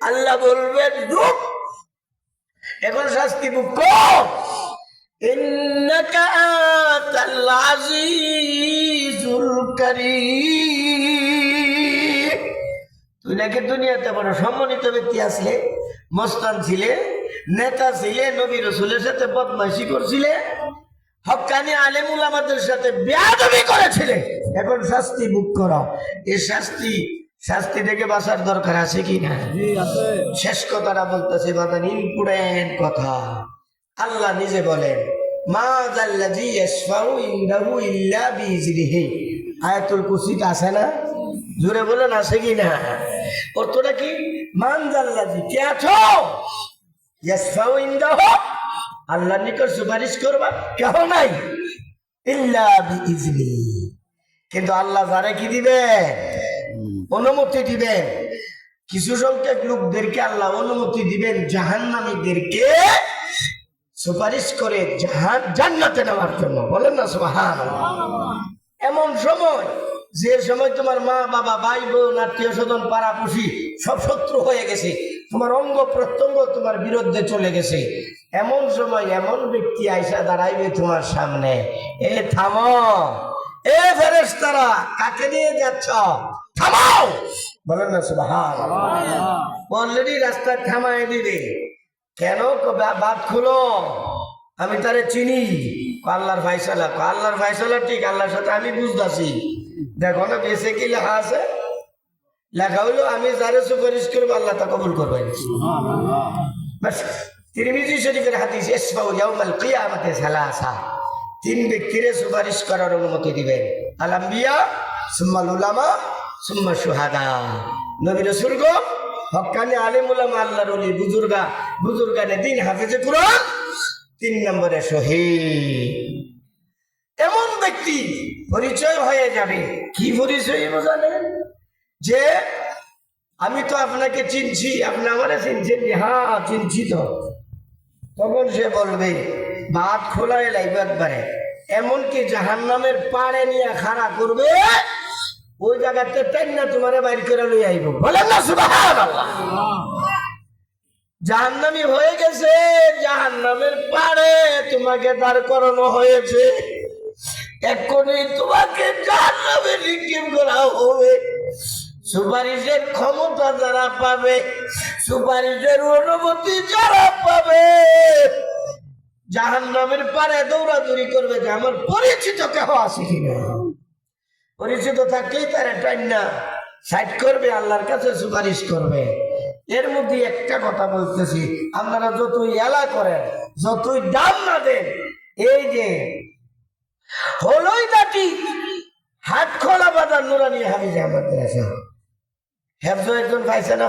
আল্লাহ বলবেন রূপ, এখন শাস্তি ভোগ কর। ইন্নাকা আনতাল আজিজুল কারীম, তুই নাকি দুনিয়াতে বড় সম্মানিত ব্যক্তি আসলে, মস্তান ছিলে, নেতা ছিলে, নবী রাসূলের সাথে বদমাইশি করছিলে, হক্কানি আলেম উলামাদের সাথে বেয়াদবি করেছিলে, এখন শাস্তি ভোগ করো। এই শাস্তি থেকে বাঁচার দরকার আছে কি না? শেষ কথাটা বলতেছে বাদান, ইম্পর্টেন্ট কথা। আল্লাহ নিজে বলেন, মা যাল্লাযী ইয়াশফাউ ইনদাহু ইল্লা বিইজনিহি। আয়াতুল কুরসিতে আছে না? জোরে বলেন আছে কি না? অর্থটা কি? মান যাল্লাযী, কে আছো? ইয়াশফাউ ইনদাহু, আল্লাহর নিকট সুপারিশ করবা কেউ নাই, ইল্লা বিইজনিহি, কিন্তু আল্লাহ যারে কি দিবেন? অনুমতি দিবেন। কিছু সংখ্যক লোকদেরকে আল্লাহ অনুমতি দিবেন জাহান্নামীদেরকে সুপারিশ করে জান্নাতে নেওয়ার জন্য। বলেন না সুবহানাল্লাহ। এমন সময়, যে সময় তোমার মা বাবা ভাই বোন আত্মীয় স্বজন পাড়াপড়শি সব শত্রু হয়ে গেছে, তোমার অঙ্গ প্রত্যঙ্গ তোমার বিরুদ্ধে চলে গেছে, এমন সময় এমন ব্যক্তি আইসা দাঁড়াইবে তোমার সামনে, এ থামো, এ ফেরেশতারা কাকে নিয়ে যাচ্ছ, থামাও। বলেন না সুবহানাল্লাহ। অলরেডি রাস্তা থামায় দিবে। কেন? বাদ খুলো, আমি তারে চিনি, আল্লাহর ফায়সালা। আল্লাহর ফায়সালা ঠিক, আল্লাহর সাথে আমি বুঝতেছি। দেখো না বেঁচে কি লেখা আছে? লেখা হইলো আমি যারে সুপারিশ করবো আল্লাহ তা কবুল করবেন। তিরমিজি শরীফের হাদিস, ইসফাউ ইয়াউমাল কিয়ামাতি সালাসা, তিন ব্যক্তিরে সুপারিশ করার অনুমতি দিবেন। আল আম্বিয়া, সুম্মাল উলামা, সুম্মা শুহাদা। নবী রাসূলগণ, হক্কানি আলেম উলামা, আল্লাহর ওলি, বুজুর্গানে দিন, হাফেজে কুরআন, 3 নম্বরে শহীদ। এমন ব্যক্তি পরিচয় হয়ে যাবে। কি পরিচয় জানেন? যে আমি তো আপনাকে চিনছি, আপনি আমারে চিনছেন? হ্যাঁ চিনছি তো। তখন সে বলবে, বাদ খোলা লাইবে একবারে, এমনকি জাহান্নামের পাড়ে নিয়ে খাড়া করবে, ওই জায়গাতে টাইনা তোমারে বাইর করে লই আইব। বলেন না সুবহানাল্লাহ। জাহান্নামী হয়ে গেছে, জাহান্নামের পাড়ে তোমাকে দাঁড় করানো হয়েছে, এখনই তোমাকে জাহান্নামে নিক্ষেপ করা হবে। সুপারিশের ক্ষমতা যারা পাবে, সুপারিশের অনুমতি যারা পাবে, জাহান্নামের পাড়ে দৌড়াদৌড়ি করবে যে আমার পরিচিত কেউ আছে কিনা। পরিচিত থাকলেই তারা টাইনা সাইড করবে, আল্লাহর কাছে সুপারিশ করবে। এর মধ্যে একটা কথা বলতেছি, আপনারা যতই এলা করেন, যতই দাম না দেন, এই যে হলইদাটি হাট খোলা বাজার নুরানি হাফিজ আহমদ মাদ্রাসা, হেফজ একজন পাইছে না?